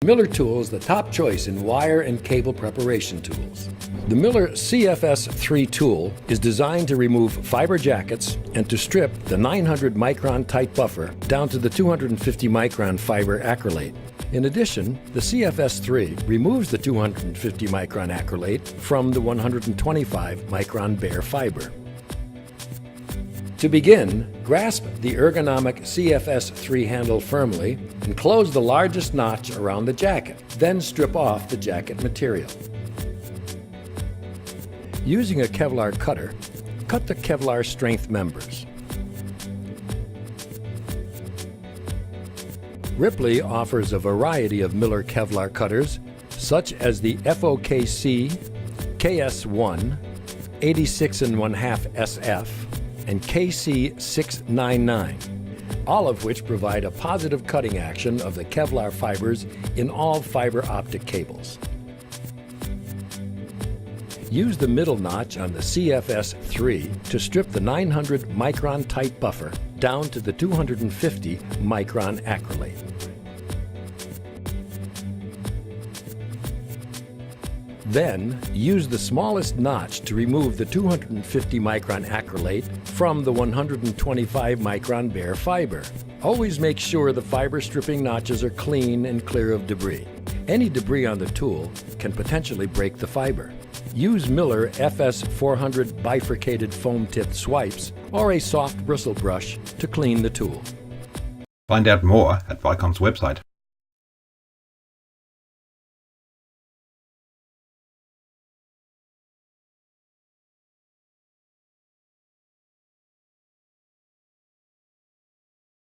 Miller tool is the top choice in wire and cable preparation tools. The Miller CFS-3 tool is designed to remove fiber jackets and to strip the 900 micron tight buffer down to the 250 micron fiber acrylate. In addition, the CFS-3 removes the 250 micron acrylate from the 125 micron bare fiber. To begin, grasp the ergonomic CFS-3 handle firmly and close the largest notch around the jacket. Then strip off the jacket material. Using a Kevlar cutter, cut the Kevlar strength members. Ripley offers a variety of Miller Kevlar cutters, such as the FOKC, KS1, 86 1/2 SF, and KC699, all of which provide a positive cutting action of the Kevlar fibers in all fiber optic cables. Use the middle notch on the CFS-3 to strip the 900 micron tight buffer down to the 250 micron acrylate. Then, use the smallest notch to remove the 250 micron acrylate from the 125 micron bare fiber. Always make sure the fiber stripping notches are clean and clear of debris. Any debris on the tool can potentially break the fiber. Use Miller FS400 bifurcated foam-tipped swipes or a soft bristle brush to clean the tool. Find out more at Vicom's website.